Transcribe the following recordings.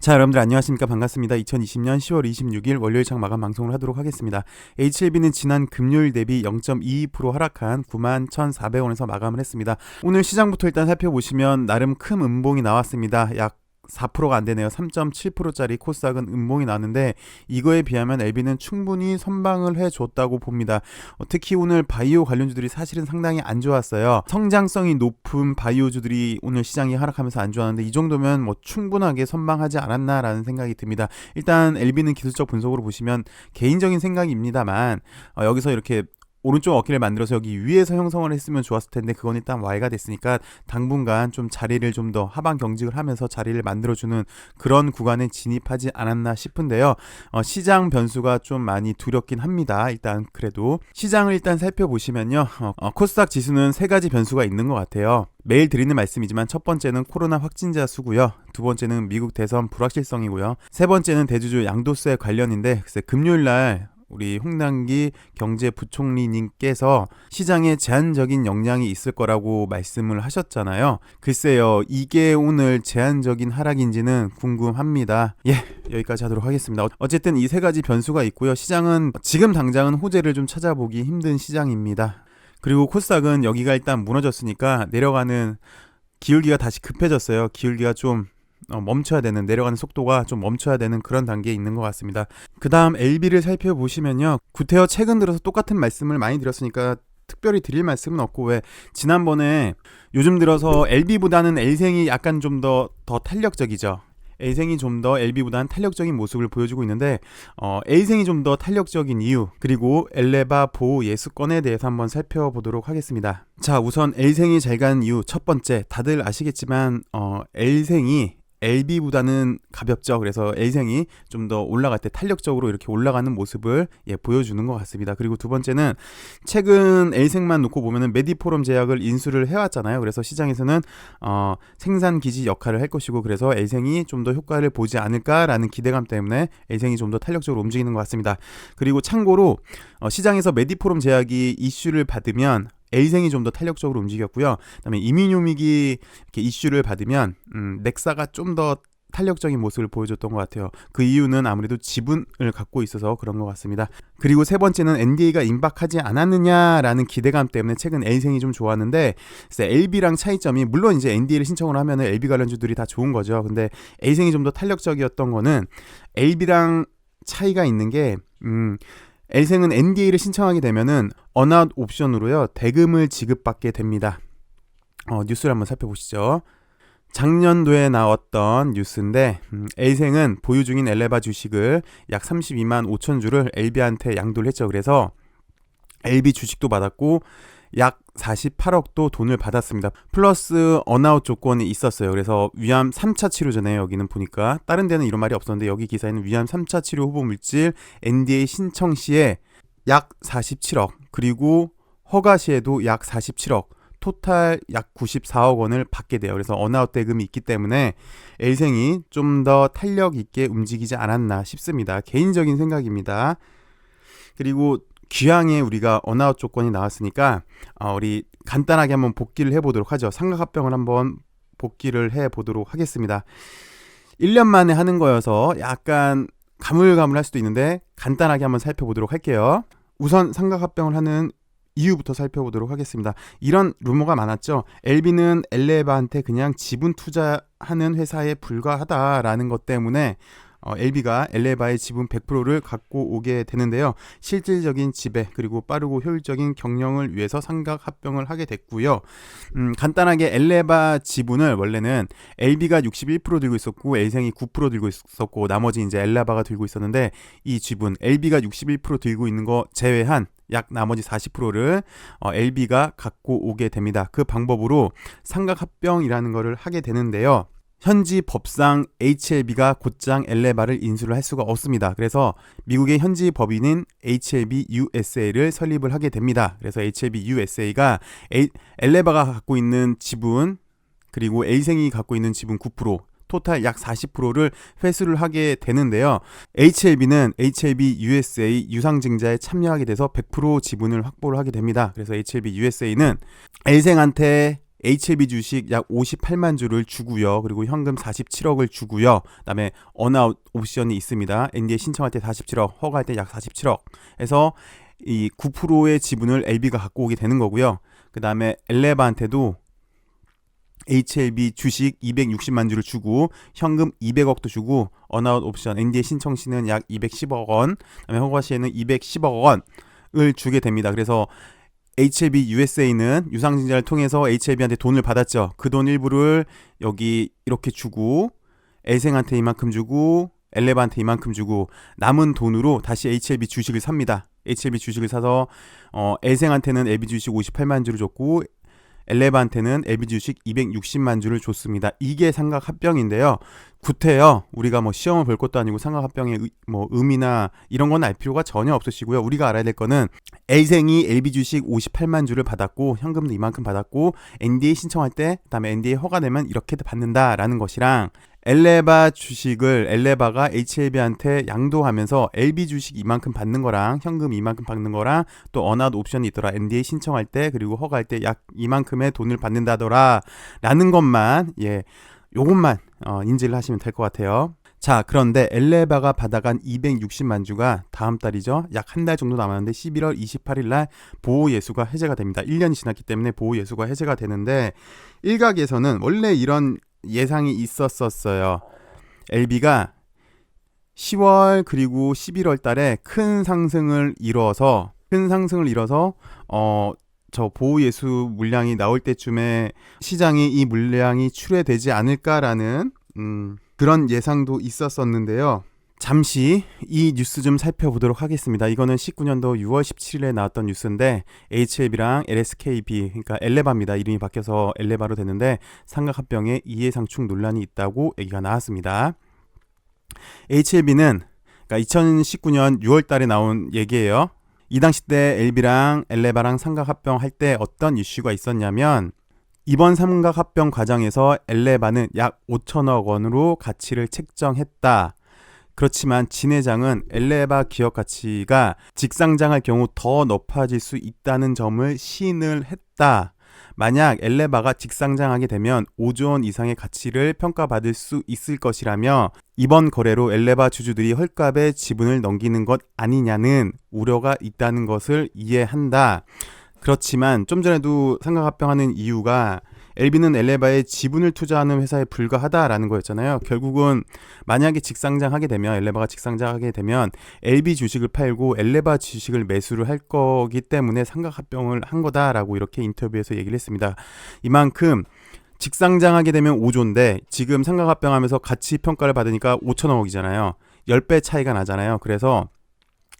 자, 여러분들 안녕하십니까? 반갑습니다. 2020년 10월 26일 월요일 장 마감 방송을 하도록 하겠습니다. HLB는 지난 금요일 대비 0.22% 하락한 91,400원에서 마감을 했습니다. 오늘 시장부터 일단 살펴보시면 나름 큰 음봉이 나왔습니다. 약 4%가 안 되네요. 3.7%짜리 코스닥은 음봉이 나왔는데 이거에 비하면 LB는 충분히 선방을 해줬다고 봅니다. 특히 오늘 바이오 관련주들이 사실은 상당히 안 좋았어요. 성장성이 높은 바이오주들이 오늘 시장이 하락하면서 안 좋았는데 이 정도면 뭐 충분하게 선방하지 않았나라는 생각이 듭니다. 일단 LB는 기술적 분석으로 보시면 개인적인 생각입니다만 여기서 이렇게 오른쪽 어깨를 만들어서 여기 위에서 형성을 했으면 좋았을 텐데 그건 일단 Y가 됐으니까 당분간 좀 자리를 좀 더 하방 경직을 하면서 자리를 만들어주는 그런 구간에 진입하지 않았나 싶은데요. 시장 변수가 좀 많이 두렵긴 합니다. 일단 그래도 시장을 일단 살펴보시면요. 코스닥 지수는 세 가지 변수가 있는 것 같아요. 매일 드리는 말씀이지만 첫 번째는 코로나 확진자 수고요. 두 번째는 미국 대선 불확실성이고요. 세 번째는 대주주 양도세 관련인데 글쎄 금요일날 우리 홍남기 경제부총리님께서 시장에 제한적인 영향이 있을 거라고 말씀을 하셨잖아요. 글쎄요, 이게 오늘 제한적인 하락인지는 궁금합니다. 여기까지 하도록 하겠습니다. 어쨌든 이 세 가지 변수가 있고요. 시장은 지금 당장은 호재를 좀 찾아보기 힘든 시장입니다. 그리고 코스닥은 여기가 일단 무너졌으니까 내려가는 기울기가 다시 급해졌어요. 기울기가 좀 멈춰야 되는, 내려가는 속도가 좀 멈춰야 되는 그런 단계에 있는 것 같습니다. 그 다음 LB를 살펴보시면요. 구태여 최근 들어서 똑같은 말씀을 많이 드렸으니까 특별히 드릴 말씀은 없고, 왜 지난번에 요즘 들어서 LB보다는 L생이 약간 좀 더 탄력적이죠. L생이 좀 더 LB보다는 탄력적인 모습을 보여주고 있는데 L생이 좀 더 탄력적인 이유, 그리고 엘레바 보호 예수권에 대해서 한번 살펴보도록 하겠습니다. 자, 우선 L생이 잘 가는 이유 첫 번째, 다들 아시겠지만 L생이 LB보다는 가볍죠. 그래서 L생이 좀 더 올라갈 때 탄력적으로 이렇게 올라가는 모습을 보여주는 것 같습니다. 그리고 두 번째는 최근 L생만 놓고 보면은 메디포럼 제약을 인수를 해왔잖아요. 그래서 시장에서는 생산기지 역할을 할 것이고, 그래서 L생이 좀 더 효과를 보지 않을까라는 기대감 때문에 L생이 좀 더 탄력적으로 움직이는 것 같습니다. 그리고 참고로 시장에서 메디포럼 제약이 이슈를 받으면 L생이 좀 더 탄력적으로 움직였고요. 그다음에 이민요믹이 이렇게 이슈를 받으면 넥사가 좀 더 탄력적인 모습을 보여줬던 것 같아요. 그 이유는 아무래도 지분을 갖고 있어서 그런 것 같습니다. 그리고 세 번째는 NDA가 임박하지 않았느냐라는 기대감 때문에 최근 L생이 좀 좋았는데, LB랑 차이점이, 물론 이제 NDA를 신청을 하면 LB 관련주들이 다 좋은 거죠. 근데 L생이 좀 더 탄력적이었던 거는 LB랑 차이가 있는 게 L생은 NDA를 신청하게 되면은 언아웃 옵션으로요 대금을 지급받게 됩니다. 뉴스를 한번 살펴보시죠. 작년도에 나왔던 뉴스인데 L생은 보유 중인 엘레바 주식을 약 32만 5천 주를 LB한테 양도를 했죠. 그래서 LB 주식도 받았고 약 48억도 돈을 받았습니다. 플러스 언아웃 조건이 있었어요. 그래서 위암 3차 치료 전에, 여기는 보니까 다른 데는 이런 말이 없었는데 여기 기사에는 위암 3차 치료 후보 물질 NDA 신청 시에 약 47억, 그리고 허가 시에도 약 47억, 토탈 약 94억 원을 받게 돼요. 그래서 언아웃 대금이 있기 때문에 L생이 좀 더 탄력 있게 움직이지 않았나 싶습니다. 개인적인 생각입니다. 그리고 귀향에 우리가 언아웃 조건이 나왔으니까 우리 간단하게 한번 복기를 해보도록 하죠. 삼각합병을 한번 복기를 해보도록 하겠습니다. 1년 만에 하는 거여서 약간 가물가물할 수도 있는데 간단하게 한번 살펴보도록 할게요. 우선 삼각합병을 하는 이유부터 살펴보도록 하겠습니다. 이런 루머가 많았죠. LB는 엘레바한테 그냥 지분 투자하는 회사에 불과하다라는 것 때문에 LB가 엘레바의 지분 100%를 갖고 오게 되는데요. 실질적인 지배, 그리고 빠르고 효율적인 경영을 위해서 삼각합병을 하게 됐고요. 간단하게 엘레바 지분을 원래는 LB가 61% 들고 있었고 L생이 9% 들고 있었고 나머지 이제 엘레바가 들고 있었는데, 이 지분 LB가 61% 들고 있는 거 제외한 약 나머지 40%를 LB가 갖고 오게 됩니다. 그 방법으로 삼각합병이라는 거를 하게 되는데요. 현지 법상 HLB가 곧장 엘레바를 인수를 할 수가 없습니다. 그래서 미국의 현지 법인인 HLB USA를 설립을 하게 됩니다. 그래서 HLB USA가 엘레바가 갖고 있는 지분, 그리고 L생이 갖고 있는 지분 9%, 토탈 약 40%를 회수를 하게 되는데요. HLB는 HLB USA 유상증자에 참여하게 돼서 100% 지분을 확보를 하게 됩니다. 그래서 HLB USA는 L생한테 HLB 주식 약 58만 주를 주고요. 그리고 현금 47억을 주고요. 그다음에 언아웃 옵션이 있습니다. NDA 신청할 때 47억, 허가할 때 약 47억. 해서 이 9%의 지분을 LB가 갖고 오게 되는 거고요. 그다음에 엘레바한테도 HLB 주식 260만 주를 주고 현금 200억도 주고 언아웃 옵션 NDA 신청 시는 약 210억 원, 그다음에 허가 시에는 210억 원을 주게 됩니다. 그래서 HLB USA는 유상증자를 통해서 HLB한테 돈을 받았죠. 그 돈 일부를 여기 이렇게 주고 엘생한테 이만큼 주고 엘레바한테 이만큼 주고 남은 돈으로 다시 HLB 주식을 삽니다. HLB 주식을 사서 엘생한테는 LB 주식 58만 주를 줬고 엘레바한테는 LB 주식 260만 주를 줬습니다. 이게 삼각합병인데요. 구태여 우리가 뭐 시험을 볼 것도 아니고 삼각합병의 뭐 의미나 이런 건 알 필요가 전혀 없으시고요. 우리가 알아야 될 거는 L생이 LB 주식 58만 주를 받았고 현금도 이만큼 받았고 NDA 신청할 때 그다음에 NDA 허가되면 이렇게 받는다라는 것이랑 엘레바 주식을 엘레바가 HLB한테 양도하면서 LB 주식 이만큼 받는 거랑 현금 이만큼 받는 거랑 또 언아웃 옵션이 있더라. NDA 신청할 때 그리고 허가할 때 약 이만큼의 돈을 받는다더라 라는 것만 요것만 인지를 하시면 될 것 같아요. 자, 그런데 엘레바가 받아간 260만 주가 다음 달이죠. 약 한 달 정도 남았는데 11월 28일 날 보호예수가 해제가 됩니다. 1년이 지났기 때문에 보호예수가 해제가 되는데 일각에서는 원래 이런 예상이 있었어요. LB가 10월 그리고 11월 달에 큰 상승을 이뤄서 저 보호예수 물량이 나올 때쯤에 시장에 이 물량이 출회되지 않을까라는 그런 예상도 있었었는데요. 잠시 이 뉴스 좀 살펴보도록 하겠습니다. 이거는 19년도 6월 17일에 나왔던 뉴스인데 HLB랑 LSKB 그러니까 엘레바입니다. 이름이 바뀌어서 엘레바로 됐는데 삼각합병에 이해상충 논란이 있다고 얘기가 나왔습니다. HLB는 그러니까 2019년 6월 달에 나온 얘기예요. 이 당시 때 LB랑 엘레바랑 삼각합병 할 때 어떤 이슈가 있었냐면 이번 삼각합병 과정에서 엘레바는 약 5천억 원으로 가치를 책정했다. 그렇지만 진 회장은 엘레바 기업 가치가 직상장할 경우 더 높아질 수 있다는 점을 시인을 했다. 만약 엘레바가 직상장하게 되면 5조 원 이상의 가치를 평가받을 수 있을 것이라며 이번 거래로 엘레바 주주들이 헐값에 지분을 넘기는 것 아니냐는 우려가 있다는 것을 이해한다. 그렇지만 좀 전에도 삼각합병하는 이유가 LB는 엘레바에 지분을 투자하는 회사에 불과하다라는 거였잖아요. 결국은 만약에 직상장하게 되면 엘레바가 직상장하게 되면 LB 주식을 팔고 엘레바 주식을 매수를 할 거기 때문에 삼각합병을 한 거다라고 이렇게 인터뷰에서 얘기를 했습니다. 이만큼 직상장하게 되면 5조인데 지금 삼각합병하면서 가치 평가를 받으니까 5천억이잖아요. 10배 차이가 나잖아요. 그래서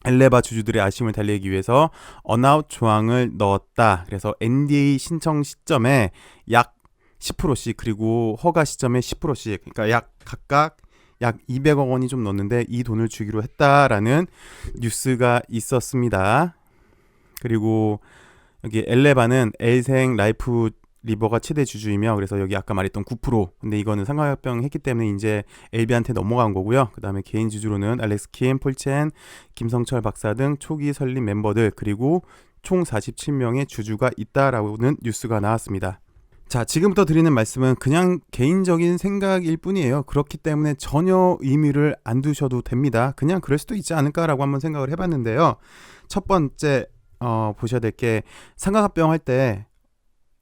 엘레바 주주들의 아쉬움을 달래기 위해서 언아웃 조항을 넣었다. 그래서 NDA 신청 시점에 약 10%씩 그리고 허가 시점에 10%씩 그러니까 각각 약 200억 원이 좀 넣었는데 이 돈을 주기로 했다라는 뉴스가 있었습니다. 그리고 여기 엘레바는 L생 라이프 리버가 최대 주주이며 그래서 여기 아까 말했던 9% 근데 이거는 삼각합병 했기 때문에 이제 LB한테 넘어간 거고요. 그 다음에 개인 주주로는 알렉스 킴, 폴첸, 김성철 박사 등 초기 설립 멤버들 그리고 총 47명의 주주가 있다라는 뉴스가 나왔습니다. 자, 지금부터 드리는 말씀은 그냥 개인적인 생각일 뿐이에요. 그렇기 때문에 전혀 의미를 안 두셔도 됩니다. 그냥 그럴 수도 있지 않을까라고 한번 생각을 해봤는데요. 첫 번째 보셔야 될 게 삼각합병 할 때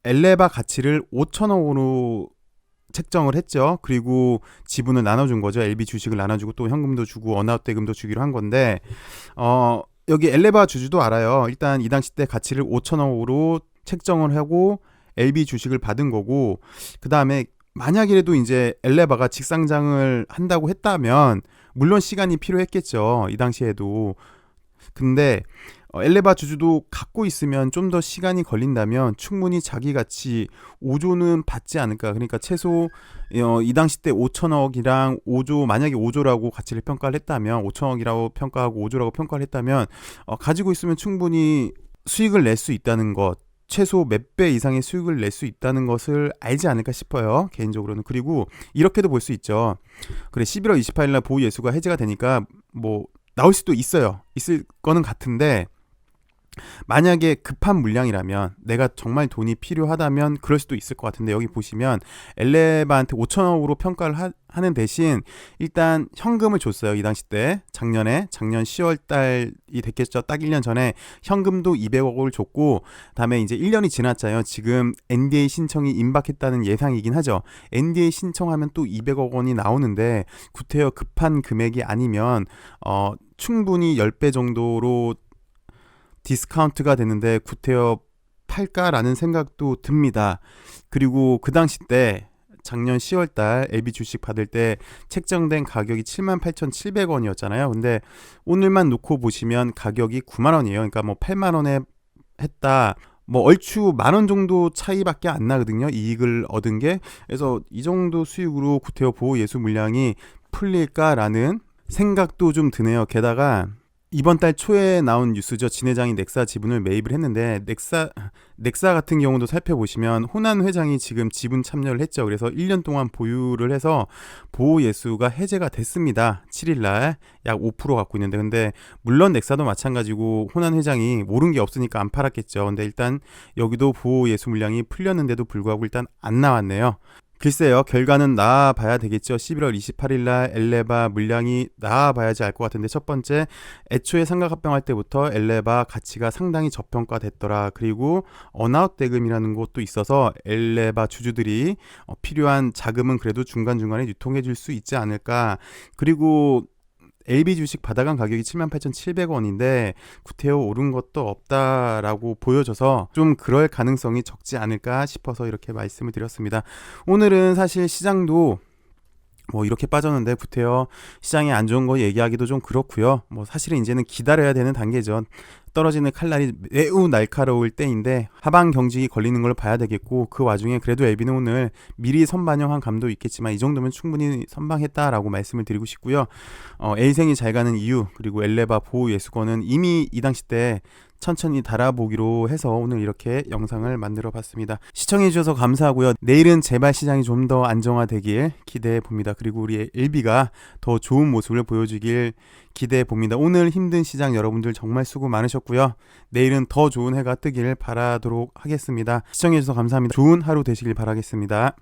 엘레바 가치를 5천억으로 책정을 했죠. 그리고 지분을 나눠준 거죠. LB 주식을 나눠주고 또 현금도 주고 언아웃 대금도 주기로 한 건데 여기 엘레바 주주도 알아요. 일단 이 당시 때 가치를 5천억으로 책정을 하고 LB 주식을 받은 거고 그 다음에 만약이라도 이제 엘레바가 직상장을 한다고 했다면 물론 시간이 필요했겠죠. 이 당시에도. 근데 엘레바 주주도 갖고 있으면 좀 더 시간이 걸린다면 충분히 자기 가치 5조는 받지 않을까. 그러니까 최소 이 당시 때 5천억이랑 5조 만약에 5조라고 가치를 평가를 했다면 5천억이라고 평가하고 5조라고 평가를 했다면 가지고 있으면 충분히 수익을 낼 수 있다는 것 최소 몇 배 이상의 수익을 낼 수 있다는 것을 알지 않을까 싶어요. 개인적으로는. 그리고 이렇게도 볼 수 있죠. 그래 11월 28일 날 보호예수가 해제가 되니까 뭐 나올 수도 있어요. 있을 거는 같은데 만약에 급한 물량이라면 내가 정말 돈이 필요하다면 그럴 수도 있을 것 같은데 여기 보시면 엘레바한테 5천억으로 평가를 하는 대신 일단 현금을 줬어요. 이 당시 때 작년 10월 달이 됐겠죠. 딱 1년 전에 현금도 200억을 줬고 다음에 이제 1년이 지났잖아요. 지금 NDA 신청이 임박했다는 예상이긴 하죠. NDA 신청하면 또 200억 원이 나오는데 구태여 급한 금액이 아니면 충분히 10배 정도로 디스카운트가 되는데 구태여 팔까라는 생각도 듭니다. 그리고 그 당시 때 작년 10월달 LB 주식 받을 때 책정된 가격이 78,700원이었잖아요. 근데 오늘만 놓고 보시면 가격이 9만 원이에요. 그러니까 뭐 8만 원에 했다. 뭐 얼추 만 원 정도 차이밖에 안 나거든요. 이익을 얻은 게. 그래서 이 정도 수익으로 구태여 보호 예수 물량이 풀릴까라는 생각도 좀 드네요. 게다가 이번 달 초에 나온 뉴스죠. 진 회장이 넥사 지분을 매입을 했는데 넥사 같은 경우도 살펴보시면 호난 회장이 지금 지분 참여를 했죠. 그래서 1년 동안 보유를 해서 보호 예수가 해제가 됐습니다. 7일날 약 5% 갖고 있는데 근데 물론 넥사도 마찬가지고 호난 회장이 모른 게 없으니까 안 팔았겠죠. 근데 일단 여기도 보호 예수 물량이 풀렸는데도 불구하고 일단 안 나왔네요. 글쎄요. 결과는 나와봐야 되겠죠. 11월 28일 날 엘레바 물량이 나와봐야지 알 것 같은데 첫 번째, 애초에 삼각합병할 때부터 엘레바 가치가 상당히 저평가됐더라. 그리고 언아웃 대금이라는 것도 있어서 엘레바 주주들이 필요한 자금은 그래도 중간중간에 유통해 줄 수 있지 않을까. 그리고 LB 주식 받아간 가격이 78,700원인데 구태여 오른 것도 없다라고 보여져서 좀 그럴 가능성이 적지 않을까 싶어서 이렇게 말씀을 드렸습니다. 오늘은 사실 시장도 뭐 이렇게 빠졌는데 구태여 시장이 안 좋은 거 얘기하기도 좀 그렇고요. 뭐 사실은 이제는 기다려야 되는 단계죠. 떨어지는 칼날이 매우 날카로울 때인데 하방 경직이 걸리는 걸 봐야 되겠고 그 와중에 그래도 LB는 오늘 미리 선반영한 감도 있겠지만 이 정도면 충분히 선방했다라고 말씀을 드리고 싶고요. L생이 잘 가는 이유 그리고 엘레바 보호 예수권은 이미 이 당시 때 천천히 달아보기로 해서 오늘 이렇게 영상을 만들어 봤습니다. 시청해 주셔서 감사하고요. 내일은 제발 시장이 좀 더 안정화되길 기대해 봅니다. 그리고 우리 LB가 더 좋은 모습을 보여주길 기대해 봅니다. 오늘 힘든 시장 여러분들 정말 수고 많으셨고요. 내일은 더 좋은 해가 뜨길 바라도록 하겠습니다. 시청해 주셔서 감사합니다. 좋은 하루 되시길 바라겠습니다.